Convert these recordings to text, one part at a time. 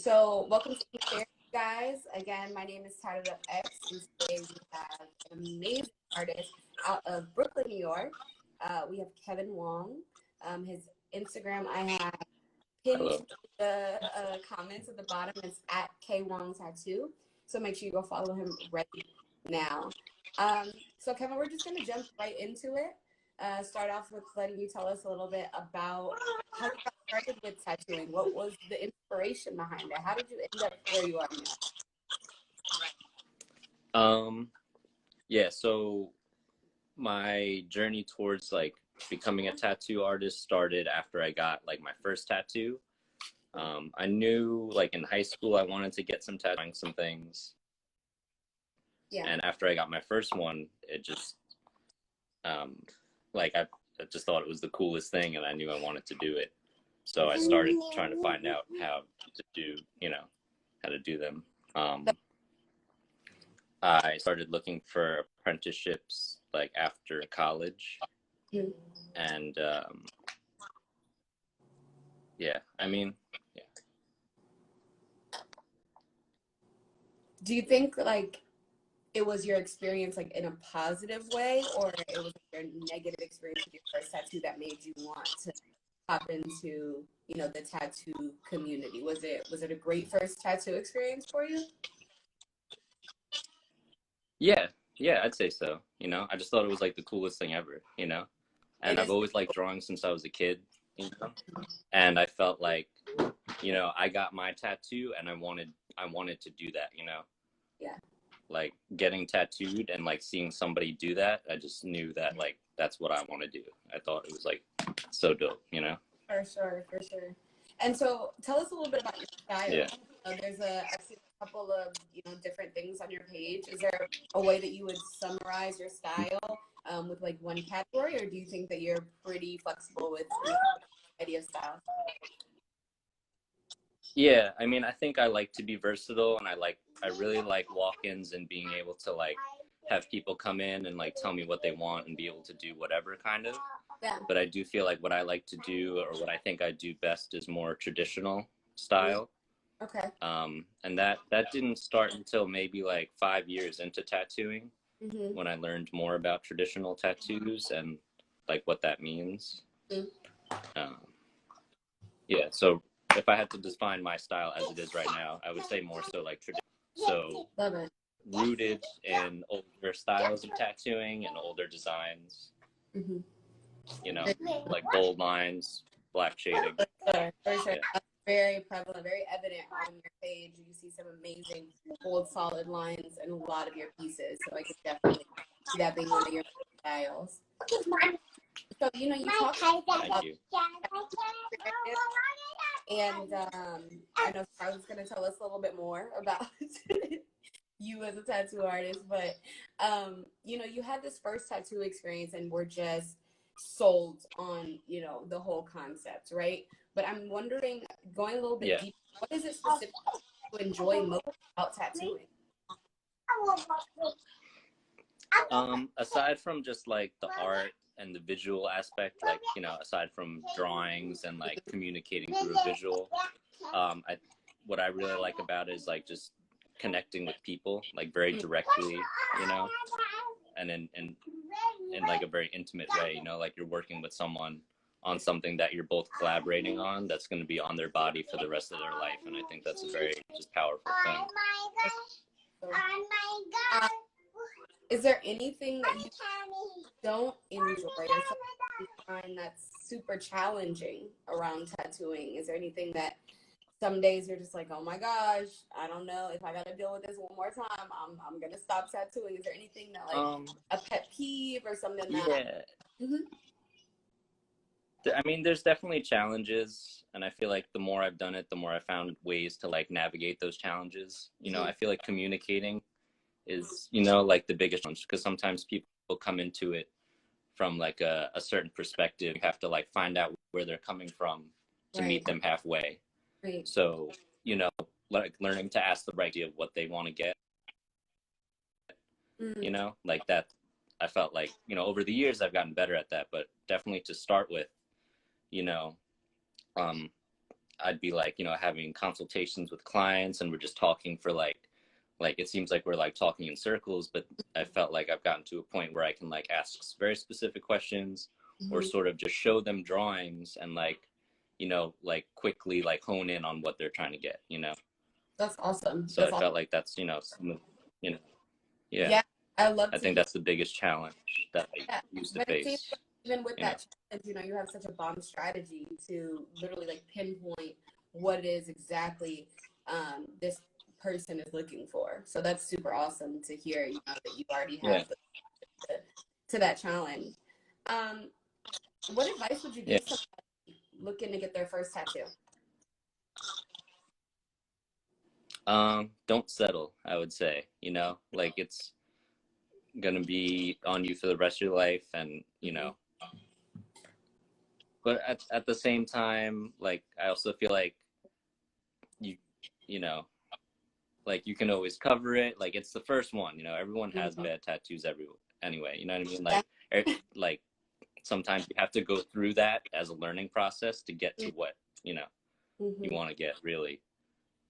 So welcome to the share, guys. Again, my name is Titled Up X, and today we have an amazing artist out of Brooklyn, New York. We have Kevin Wong. His Instagram I have pinned Hello. to the comments at the bottom. It's at K Wong Tattoo. So make sure you go follow him right now. So Kevin, we're just gonna jump right into it. Start off with letting you tell us a little bit about how you got started with tattooing. What was the inspiration behind it? How did you end up where you are now? Yeah, so my journey towards like becoming a tattoo artist started after I got like my first tattoo. I knew like in high school I wanted to get some tattooing, some things. Yeah. And after I got my first one, it just like I just thought it was the coolest thing, and I knew I wanted to do it. So I started trying to find out how to do, how to do them. I started looking for apprenticeships like after college. And yeah. Do you think like it was your experience like in a positive way, or it was your negative experience with your first tattoo that made you want to hop into, the tattoo community? Was it a great first tattoo experience for you? Yeah, I'd say so. I just thought it was like the coolest thing ever, and I've always liked drawing since I was a kid, and I felt like, I got my tattoo and I wanted to do that, Yeah. Like getting tattooed and like seeing somebody do that, I just knew that like that's what I want to do. I thought it was like so dope, For sure. And so tell us a little bit about your style. Yeah. I've seen a couple of, different things on your page. Is there a way that you would summarize your style with like one category, or do you think that you're pretty flexible with idea of style? Yeah, I think I like to be versatile, and I really like walk-ins and being able to like have people come in and like tell me what they want and be able to do whatever kind of. Yeah. But I do feel like what I like to do, or what I think I do best, is more traditional style. Okay. And that didn't start until maybe like 5 years into tattooing, when I learned more about traditional tattoos and like what that means. Yeah, so if I had to define my style as it is right now, I would say more so like traditional. So Love it. Rooted in older styles of tattooing and older designs. Like bold lines, black shading. For sure. Yeah. That's very prevalent, very evident on your page. You see some amazing bold, solid lines in a lot of your pieces. So I could definitely see that being one of your styles. So, you talk about and I know Charlotte's going to tell us a little bit more about you as a tattoo artist, but, you had this first tattoo experience and were just sold on, the whole concept, right? But I'm wondering, going a little bit deeper, what is it specifically you enjoy most about tattooing? Aside from just like the art and the visual aspect, like, aside from drawings and like communicating through a visual, what I really like about it is like just connecting with people like very directly, and in like a very intimate way, like you're working with someone on something that you're both collaborating on that's going to be on their body for the rest of their life. And I think that's a very just powerful thing. Is there anything that you don't enjoy or something you find that's super challenging around tattooing? Is there anything that some days you're just like, oh my gosh, I don't know if I got to deal with this one more time, I'm going to stop tattooing? Is there anything that like a pet peeve or something that... Yeah. There's definitely challenges, and I feel like the more I've done it, the more I found ways to like navigate those challenges. I feel like communicating is, like the biggest challenge, because sometimes people come into it from like a certain perspective. You have to like find out where they're coming from to meet them halfway. Right. So, like learning to ask the right idea of what they want to get, like that. I felt like, over the years I've gotten better at that, but definitely to start with, I'd be like, you know, having consultations with clients, and we're just talking for like it seems like we're like talking in circles, but I felt like I've gotten to a point where I can like ask very specific questions, or Mm-hmm. sort of just show them drawings and like, you know, like quickly like hone in on what they're trying to get, you know. That's awesome. So That's I awesome. felt like that's, you know, you know, yeah, Yeah, I love I to think hear that's the biggest challenge that I that. used to But it seems face, like even with you know. that challenge, you know, you have such a bomb strategy to literally like pinpoint what it is exactly this person is looking for. So that's super awesome to hear, you know, that you already Yeah, have to that challenge. Um, what advice would you yeah. give somebody looking to get their first tattoo? Don't settle, I would say, you know, like it's gonna be on you for the rest of your life, and you Mm-hmm. know, but at the same time, like I also feel like you you know, like you can always cover it, like it's the first one, you know, everyone has Mm-hmm. bad tattoos everywhere anyway, you know what I mean, Yeah. like sometimes you have to go through that as a learning process to get to what, you know, you Mm-hmm. want to get really.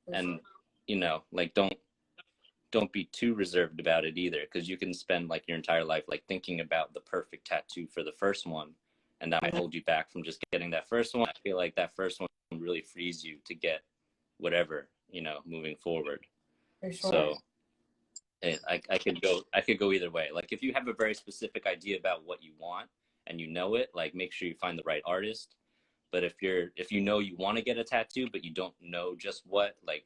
For And sure. you know, like don't be too reserved about it either, because you can spend like your entire life like thinking about the perfect tattoo for the first one, and that might Mm-hmm. hold you back from just getting that first one. I feel like that first one really frees you to get whatever, you know, moving forward. For sure. So I could go either way. Like if you have a very specific idea about what you want and you know it, like make sure you find the right artist. But if you know you want to get a tattoo but you don't know just what, like,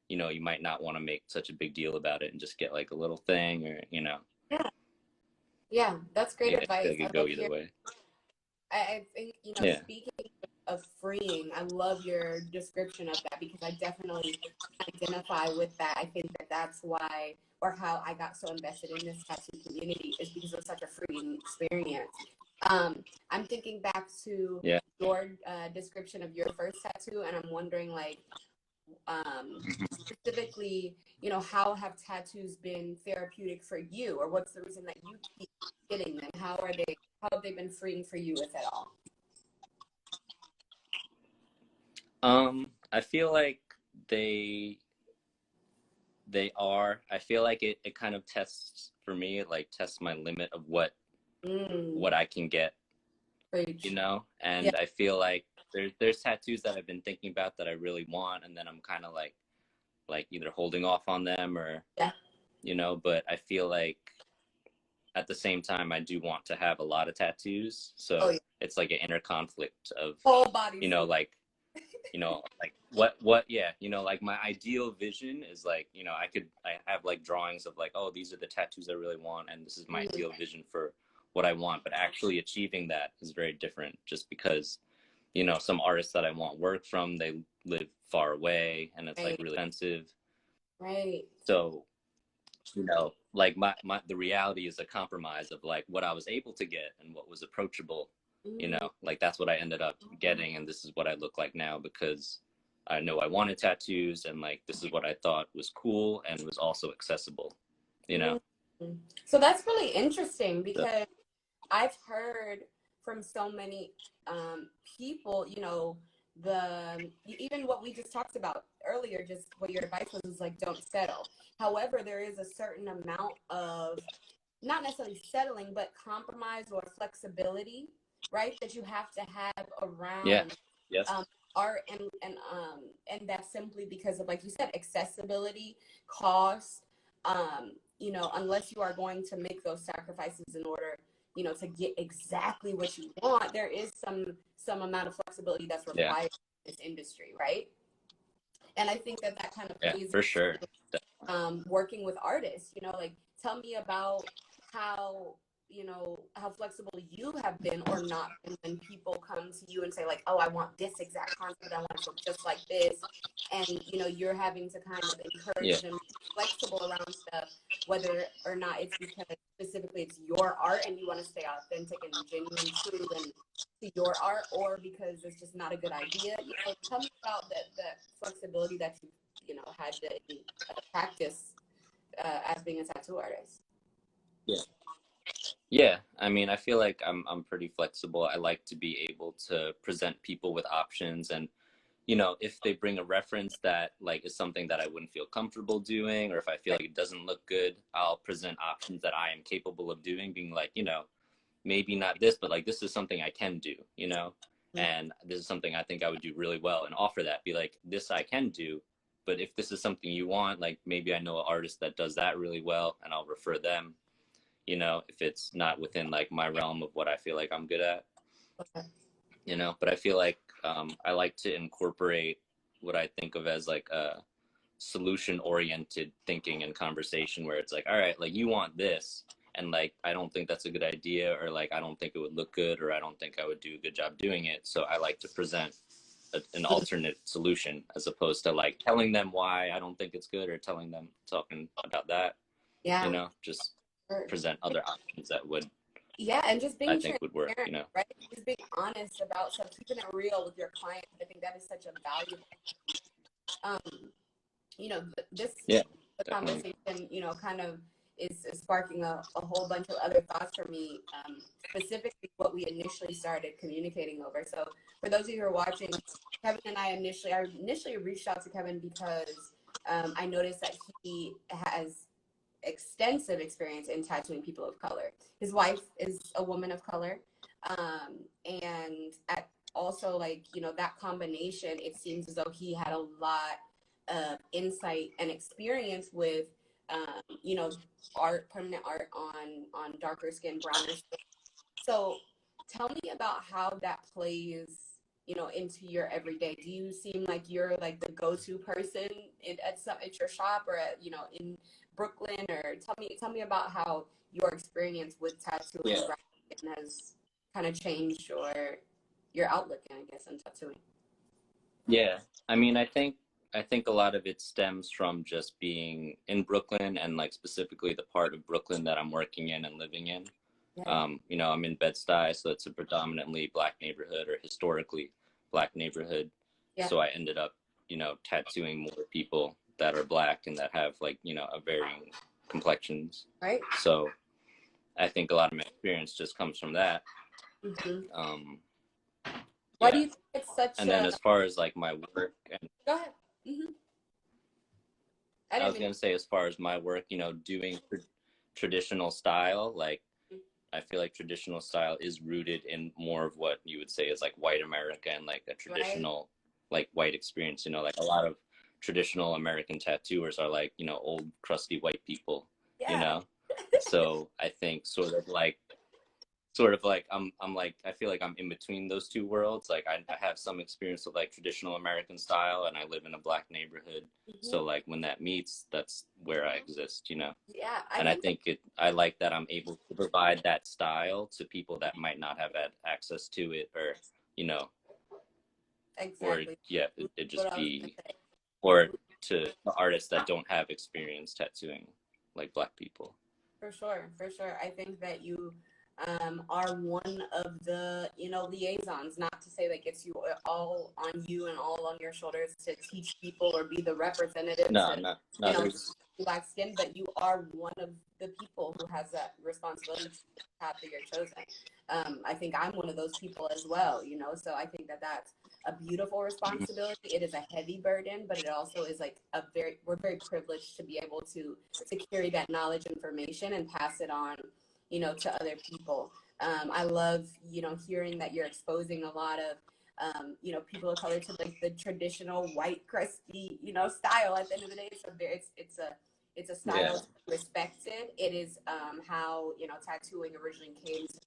you know, you might not want to make such a big deal about it and just get like a little thing, or you know. Yeah. Yeah, that's great Yeah, I feel advice. like I it could go love either hearing. way. I think, you know, Yeah, speaking of freeing, I love your description of that because I definitely identify with that. I think that that's why, or how I got so invested in this tattoo community is because it was such a freeing experience. I'm thinking back to yeah. your description of your first tattoo, and I'm wondering, like, specifically, you know, how have tattoos been therapeutic for you, or what's the reason that you keep getting them? How have they been freeing for you, if at all? I feel like they I feel like it kind of tests for me, it like tests my limit of Mm, what I can get, you preach. know? Yeah. And I feel like there's tattoos that I've been thinking about that I really want, and then I'm kind of like either holding off on them, or Yeah. you know, but I feel like at the same time I do want to have a lot of tattoos. Oh, So yeah. it's like an inner conflict of, Whole body you know, suit. like, you know, like yeah, you know, like my ideal vision is like, you know, I have like drawings of like, oh, these are the tattoos I really want, and this is my Mm, ideal vision for what I want. But actually achieving that is very different, just because, you know, some artists that I want work from, they live far away and it's like right. really expensive. Right. So, you know, like the reality is a compromise of like what I was able to get and what was approachable, you Mm, know, like that's what I ended up getting, and this is what I look like now, because I know I wanted tattoos, and like this is what I thought was cool and was also accessible, you know. mm. So that's really interesting So, because I've heard from so many people, you know, even what we just talked about earlier, just what your advice was is like, don't settle. However, there is a certain amount of not necessarily settling, but compromise or flexibility, right? That you have to have yeah, around yes, um, art, and that's simply because of, like you said, accessibility, cost. You know, unless you are going to make those sacrifices in order, you know, to get exactly what you want, there is some amount of flexibility that's yeah, required in this industry, right? And I think that that kind of yeah, plays for sure. working with artists, you know, like tell me about how, you know, how flexible you have been or not been when people come to you and say like, oh, I want this exact concept, I want it to look just like this, and you know, you're having to kind of Yeah, encourage them to be flexible around stuff, whether or not it's because specifically it's your art and you want to stay authentic and genuine, true, and to your art, or because it's just not a good idea. You know, tell me about that flexibility that you know had to practice as being a tattoo artist. yeah, yeah. I mean, I feel like I'm pretty flexible. I like to be able to present people with options, and you know, if they bring a reference that like is something that I wouldn't feel comfortable doing, or if I feel like it doesn't look good, I'll present options that I am capable of doing, being like, you know, maybe not this, but like this is something I can do, you know, and this is something I think I would do really well, and offer that, be like, this I can do, but if this is something you want, like maybe I know an artist that does that really well, and I'll refer them, you know, if it's not within like my realm of what I feel like I'm good at, Okay. you know. But I feel like I like to incorporate what I think of as like a solution oriented thinking and conversation, where it's like, all right, like you want this, and like I don't think that's a good idea, or like I don't think it would look good, or I don't think I would do a good job doing it, so I like to present an alternate solution, as opposed to like telling them why I don't think it's good, or telling them, talking about that, you Yeah. know, just present other options that would, Yeah, and just I being think, would work, transparent, you know. right? Just being honest about stuff, keeping it real with your client. I think that is such a valuable, um, you know, Yeah, the definitely. conversation, you know, kind of is sparking a whole bunch of other thoughts for me, specifically what we initially started communicating over. So for those of you who are watching, Kevin and I initially reached out to Kevin because I noticed that he has extensive experience in tattooing people of color. His wife is a woman of color. And at also, like, you know, that combination, it seems as though he had a lot of insight and experience with, you know, art, permanent art on darker skin, browner skin. So tell me about how that plays, you know, into your everyday. Do you seem like you're like the go-to person at your shop, or at, you know, in Brooklyn? Or tell me about how your experience with tattooing Yeah. has kind of changed your outlook, I guess, on tattooing. Yeah, I mean, I think a lot of it stems from just being in Brooklyn, and like specifically the part of Brooklyn that I'm working in and living in. Yeah. You know, I'm in Bed-Stuy, so it's a predominantly black neighborhood, or historically black neighborhood. Yeah. So I ended up, you know, tattooing more people that are black and that have like, you know, a varying complexions. Right. So I think a lot of my experience just comes from that. Mm-hmm. Um, Why do yeah. you think it's such And then a? as far as like my work, and Go ahead. Mm-hmm. I I didn't was mean. gonna say, as far as my work, you know, doing traditional style, like I feel like traditional style is rooted in more of what you would say is like white America, and like a Right. traditional like white experience. You know, like a lot of traditional American tattooers are like, you know, old crusty white people. You Yeah. know, so I think sort of like I'm like, I feel like I'm in between those two worlds. Like I have some experience with like traditional American style, and I live in a black neighborhood, Mm-hmm. so like when that meets, that's where I exist, you know. Yeah. I And I think think I like that I'm able to provide that style to people that might not have had access to it, or you know, or exactly yeah, it what just I was gonna be, say. or to the artists that don't have experience tattooing like black people. For sure, for sure. I think that you are one of the, you know, liaisons. Not to say like it's you all on you and all on your shoulders to teach people or be the representative No, to, no, you no. know, There's black skin, but you are one of the people who has that responsibility to the path that you're chosen. I think I'm one of those people as well, you know. So I think that that's a beautiful responsibility. It is a heavy burden, but it also is like we're very privileged to be able to carry that knowledge, information, and pass it on, you know, to other people. I love, you know, hearing that you're exposing a lot of, you know, people of color to like the traditional white crusty, you know, style. At the end of the day, it's a yeah, style to be respected. It is how, you know, tattooing originally came to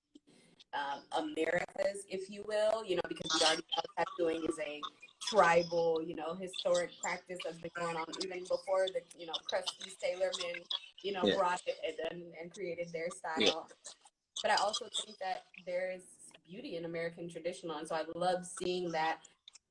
Americas, if you will, you know, because we already know tattooing is a tribal, you know, historic practice that's been going on even before the, you know, crusty sailormen, you know, yeah, brought it and created their yeah, style. But I also think that there's beauty in American traditional, and so I love seeing that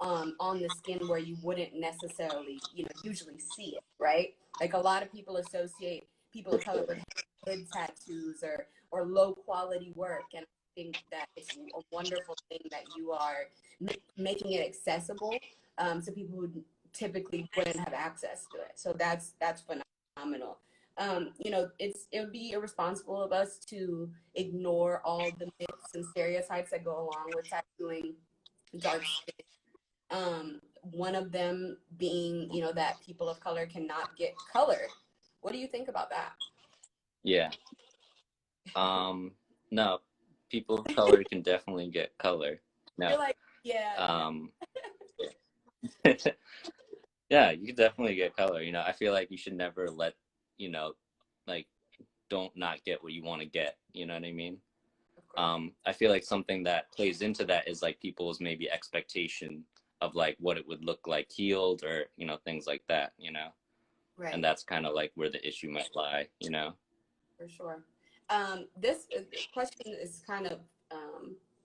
on the skin where you wouldn't necessarily, you know, usually see it, right? Like a lot of people associate people for of color sure. with head tattoos or low quality work, and I think that it's a wonderful thing that you are making it accessible to people who typically wouldn't have access to it. So that's phenomenal. You know, it would be irresponsible of us to ignore all the myths and stereotypes that go along with tattooing dark skin. one of them being, you know, that people of color cannot get color. What do you think about that? Yeah. No, people of color can definitely get color. No. You're like, yeah. Yeah, you can definitely get color. You know, I feel like you should never let, you know, like, don't not get what you want to get. You know what I mean? I feel like something that plays into that is like people's maybe expectation of like what it would look like healed, or, you know, things like that, you know? Right. And that's kind of like where the issue might lie, you know? For sure. This question is kind of,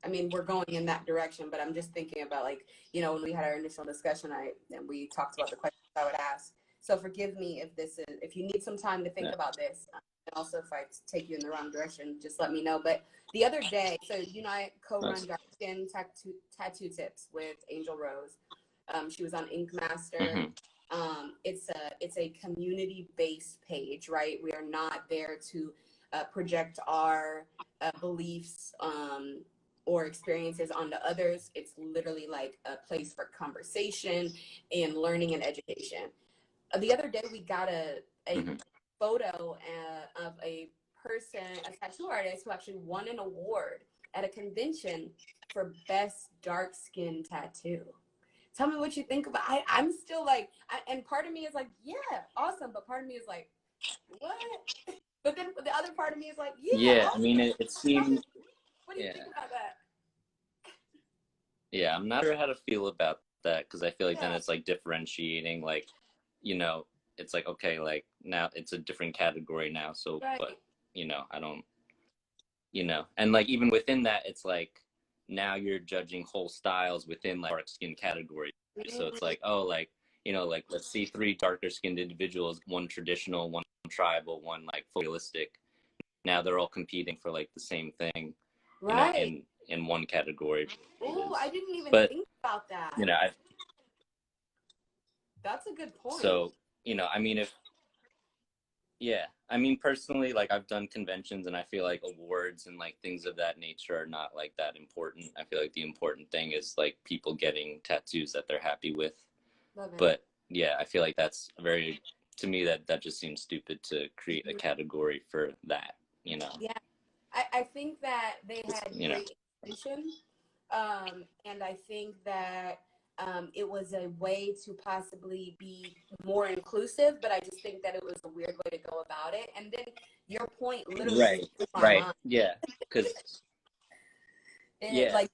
I mean, we're going in that direction, but I'm just thinking about, like, you know, when we had our initial discussion, and we talked about the questions I would ask. So forgive me if you need some time to think about this. And also, if I take you in the wrong direction, just let me know. But the other day, so you know, I co-run Dark Skin Tattoo Tips with Angel Rose. She was on Ink Master. It's a community-based page, right? We are not there to project our beliefs or experiences onto others. It's literally like a place for conversation and learning and education. The other day, we got a photo of a person, a tattoo artist, who actually won an award at a convention for best dark skin tattoo. Tell me what you think about. I'm still like, and part of me is like, yeah, awesome, but part of me is like, what? But then the other part of me is like, yeah, awesome. I mean, it seems. What do you think about that? Yeah, I'm not sure how to feel about that, because I feel like then it's like differentiating, like, you know, it's like, okay, like now it's a different category now, so but you know, I don't, you know, and like even within that, it's like now you're judging whole styles within like dark skin categories. So it's like, oh, like, you know, like let's see 3 darker skinned individuals, one traditional, one tribal, one like realistic. Now they're all competing for like the same thing, you know, in one category. Oh, I didn't even think about that. You know, that's a good point. So, you know, I mean, I mean, personally, like I've done conventions, and I feel like awards and like things of that nature are not like that important. I feel like the important thing is like people getting tattoos that they're happy with. But yeah, I feel like that's to me, that just seems stupid to create a category for that, you know? Yeah. I think that they had great intention. And I think that it was a way to possibly be more inclusive, but I just think that it was a weird way to go about it. And then your point literally right. Yeah, because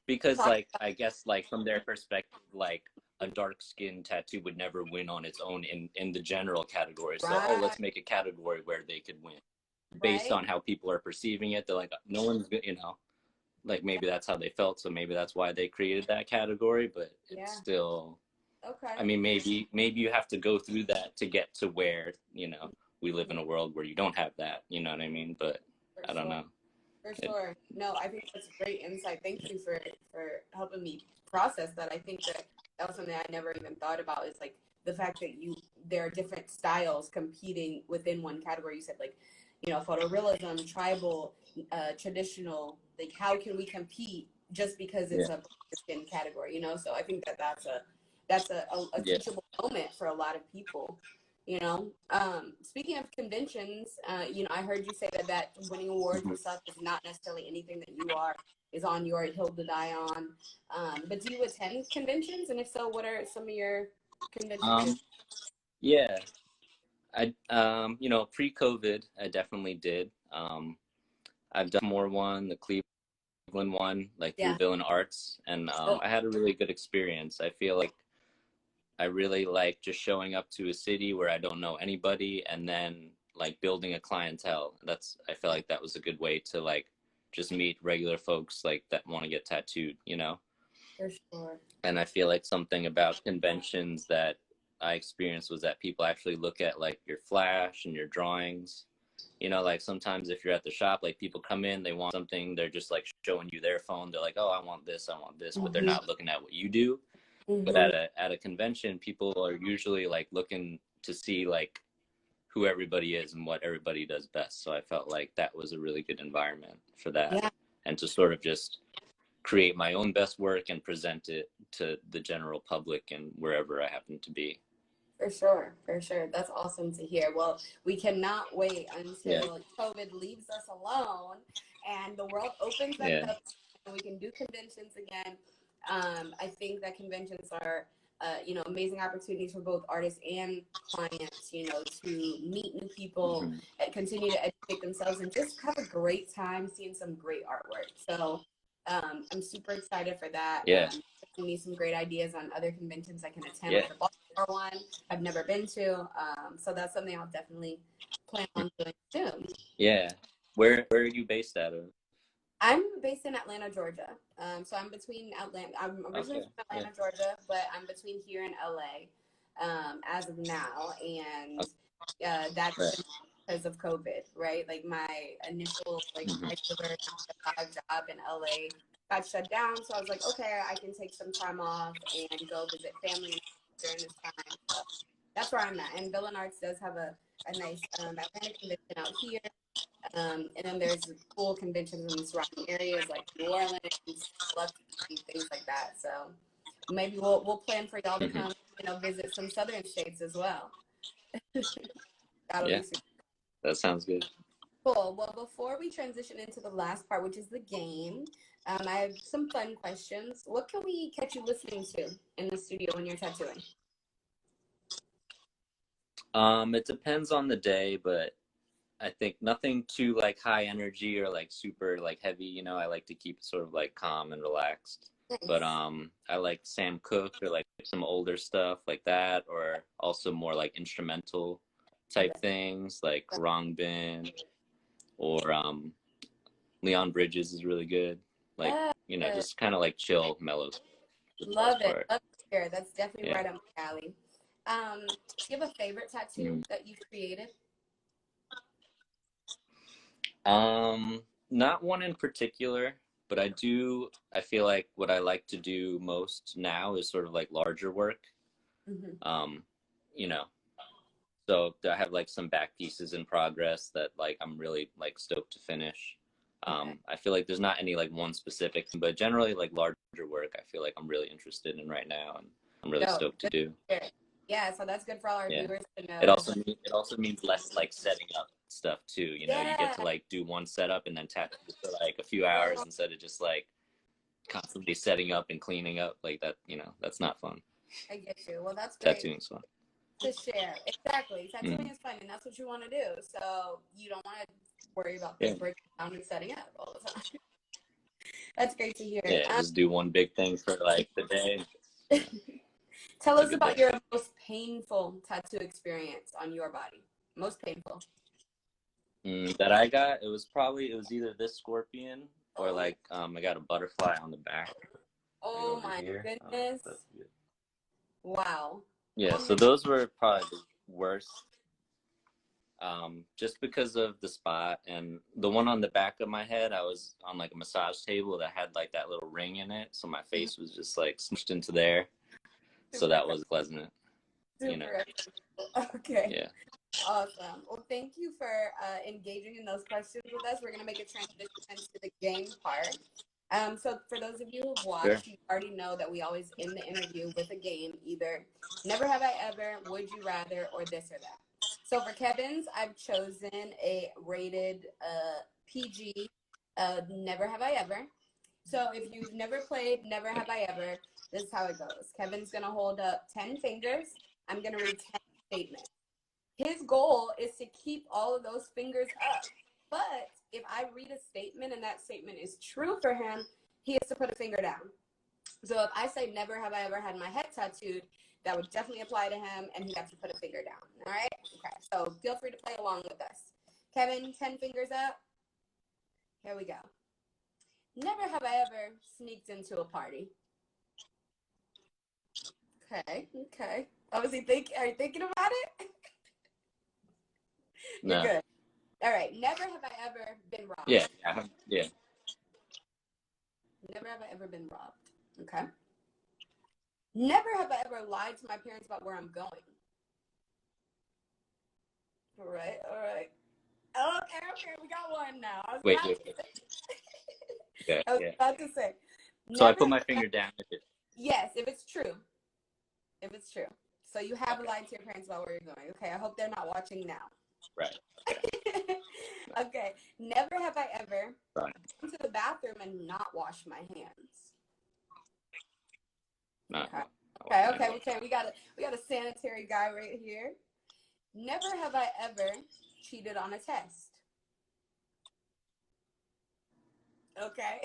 because like I guess like from their perspective, like a dark skin tattoo would never win on its own in the general category. So let's make a category where they could win based on how people are perceiving it. They're like, no one's, you know, like maybe that's how they felt, so maybe that's why they created that category. But it's still I mean, maybe you have to go through that to get to where, you know, we live in a world where you don't have that, you know what I mean? But I don't know. For sure. No, I think that's great insight. Thank you for helping me process that. I think that was something I never even thought about, is like the fact that there are different styles competing within one category. You said, like, you know, photorealism, tribal, traditional. Like, how can we compete just because it's a skin category, you know? So I think that that's a teachable moment for a lot of people, you know? Speaking of conventions, you know, I heard you say that winning awards and stuff is not necessarily anything that is on your hill to die on. But do you attend conventions? And if so, what are some of your conventions? Yeah, I you know, pre-COVID, I definitely did. I've done more one, the Cleveland one, like through Villain Arts, and I had a really good experience. I feel like I really like just showing up to a city where I don't know anybody, and then like building a clientele. I feel like that was a good way to like just meet regular folks like that want to get tattooed, you know? For sure. And I feel like something about conventions that I experienced was that people actually look at like your flash and your drawings. You know, like sometimes if you're at the shop, like people come in, they want something, they're just like showing you their phone. They're like, oh, I want this, but they're not looking at what you do. But at a convention, people are usually like looking to see like who everybody is and what everybody does best. So I felt like that was a really good environment for that, and to sort of just create my own best work and present it to the general public and wherever I happen to be. For sure, for sure. That's awesome to hear. Well, we cannot wait until COVID leaves us alone and the world opens back up and we can do conventions again. I think that conventions are, you know, amazing opportunities for both artists and clients, you know, to meet new people and continue to educate themselves and just have a great time seeing some great artwork. So I'm super excited for that. Giving me some great ideas on other conventions I can attend. Like the Baltimore one I've never been to. So that's something I'll definitely plan on doing soon. Yeah. Where are you based out of? I'm based in Atlanta, Georgia. So I'm between Atlanta. I'm originally from Atlanta, Georgia, but I'm between here and LA as of now. And that's because of COVID, right? Like my initial regular 9-to-5 job in LA got shut down. So I was like, okay, I can take some time off and go visit family during this time. So that's where I'm at. And Villain Arts does have a nice Atlanta convention out here. And then there's cool conventions in the surrounding areas like New Orleans, things like that. So maybe we'll plan for y'all to come, you know, visit some southern states as well. That'll be super. That sounds good. Cool. Well, before we transition into the last part, which is the game, I have some fun questions. What can we catch you listening to in the studio when you're tattooing? It depends on the day, but I think nothing too like high energy or like super like heavy, you know. I like to keep it sort of like calm and relaxed. Nice. But I like Sam Cooke or like some older stuff like that, or also more like instrumental type things like Wrong Bin, or Leon Bridges is really good. Like, you know, just kind of like chill, mellow. Love it. Love to hear. That's definitely right up my alley. Do you have a favorite tattoo that you've created? Not one in particular, but I feel like what I like to do most now is sort of like larger work. You know, so I have like some back pieces in progress that like I'm really like stoked to finish. I feel like there's not any like one specific, but generally like larger work I feel like I'm really interested in right now and I'm really stoked to do. Yeah, so that's good for all our viewers to know. It also means less like setting up stuff too. You know, you get to like do one setup and then tattoo for like a few hours instead of just like constantly setting up and cleaning up like that. You know, that's not fun. I get you. Well, that's great. Tattooing's fun. To share. Exactly. Tattooing is fun and that's what you want to do. So you don't want to worry about this breaking down and setting up all the time. That's great to hear. Yeah, just do one big thing for like the day. Tell us about your most painful tattoo experience on your body. Most painful. That I got, it was either this scorpion or like I got a butterfly on the back. Oh my goodness. Wow. Yeah, so those were probably the worst. Just because of the spot, and the one on the back of my head, I was on like a massage table that had like that little ring in it, so my face was just like smushed into there. So that was pleasant. You know. Okay. Yeah. Awesome. Well, thank you for engaging in those questions with us. We're going to make a transition to the game part. So for those of you who've watched, you already know that we always end the interview with a game, either never have I ever, would you rather, or this or that. So for Kevin's, I've chosen a rated PG, never have I ever. So if you've never played Never Have I Ever, this is how it goes. Kevin's going to hold up 10 fingers. I'm going to read 10 statements. His goal is to keep all of those fingers up. But if I read a statement and that statement is true for him, he has to put a finger down. So if I say never have I ever had my head tattooed, that would definitely apply to him, and he has to put a finger down. All right? Okay. So feel free to play along with us. Kevin, 10 fingers up. Here we go. Never have I ever sneaked into a party. Okay. Okay. Obviously, are you thinking about it? You're good. All right. Never have I ever been robbed. Yeah. Never have I ever been robbed. Okay. Never have I ever lied to my parents about where I'm going. All right. Okay. We got one now. I was about to say. So I Never. put my finger down if it. Yes, if it's true. If it's true. So you have lied to your parents about where you're going. Okay, I hope they're not watching now. Right. Okay. Never have I ever Right. gone to the bathroom and not washed my hands. No. Okay. We got a sanitary guy right here. Never have I ever cheated on a test. Okay.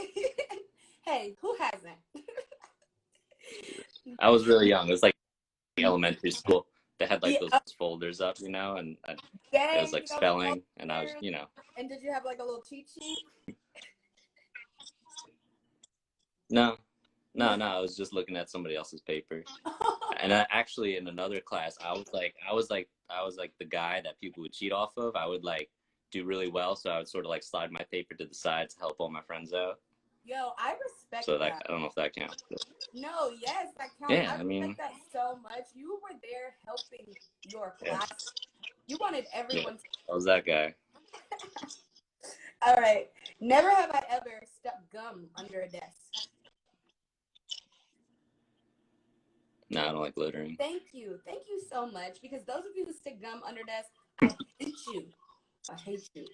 Hey, who hasn't? I was really young. It was like elementary school. They had like Yeah. those folders up, you know, and Dang, it was like spelling, and I was, you know. And did you have like a little cheat sheet? No. I was just looking at somebody else's paper. And I, actually, in another class, I was like the guy that people would cheat off of. I would like do really well, so I would sort of like slide my paper to the side to help all my friends out. Yo, I respect So that. I don't know if that counts. No, yes, that counts. Yeah, I respect that so much. You were there helping your class. Yeah. You wanted everyone to. I was that guy. All right. Never have I ever stuck gum under a desk. No, I don't like littering. Thank you so much. Because those of you who stick gum under desks, I hate you. I hate you.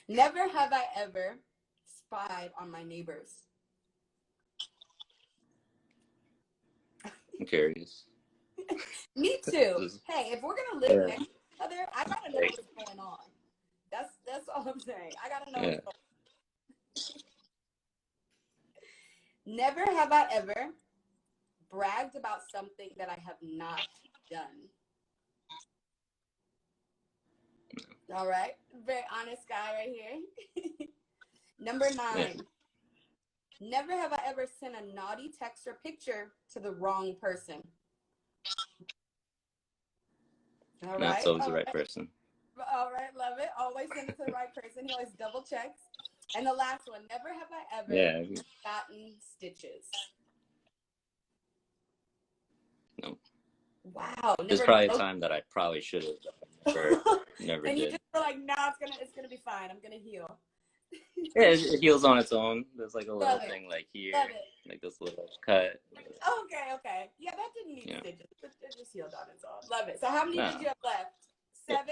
Never have I ever spied on my neighbors. I'm curious. Me too. Hey, if we're gonna live next to each other, I gotta know what's going on. That's all I'm saying. I gotta know what's going on. Never have I ever bragged about something that I have not done. All right. Very honest guy right here. Number 9. Yeah. Never have I ever sent a naughty text or picture to the wrong person. All right. That's always the right person. All right. Love it. Always send it to the right person. He always double checks. And the last one. Never have I ever gotten stitches. No. Wow. There's probably a time that I probably should have. Never and did. you just were like, nah, it's gonna be fine. I'm gonna heal. Yeah, it heals on its own. There's like a little thing like here, like this little cut. Okay. Yeah, that didn't need stitches. It just healed on its own. Love it. So how many did you have left? 7?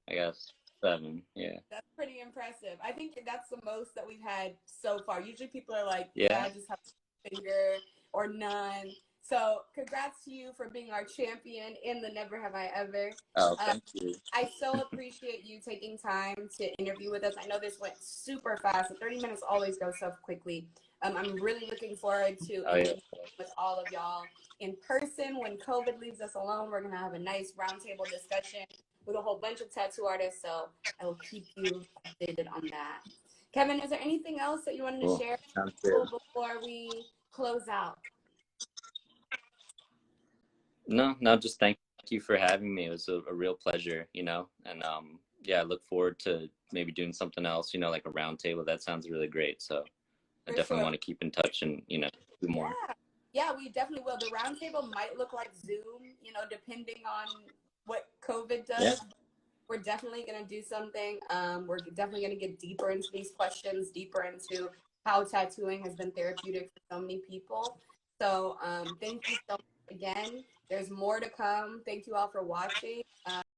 I guess 7. Yeah. That's pretty impressive. I think that's the most that we've had so far. Usually people are like, I just have a finger or none. So congrats to you for being our champion in the Never Have I Ever. Oh, thank you. I so appreciate you taking time to interview with us. I know this went super fast. So 30 minutes always goes so quickly. I'm really looking forward to interviewing with all of y'all in person. When COVID leaves us alone, we're going to have a nice roundtable discussion with a whole bunch of tattoo artists. So I will keep you updated on that. Kevin, is there anything else that you wanted to share before we close out? No, just thank you for having me. It was a real pleasure, you know, and I look forward to maybe doing something else, you know, like a round table. That sounds really great. So I definitely want to keep in touch and, you know, do more. Yeah, we definitely will. The round table might look like Zoom, you know, depending on what COVID does. Yeah. We're definitely going to do something. We're definitely going to get deeper into these questions, deeper into how tattooing has been therapeutic for so many people. So thank you so much again. There's more to come. Thank you all for watching.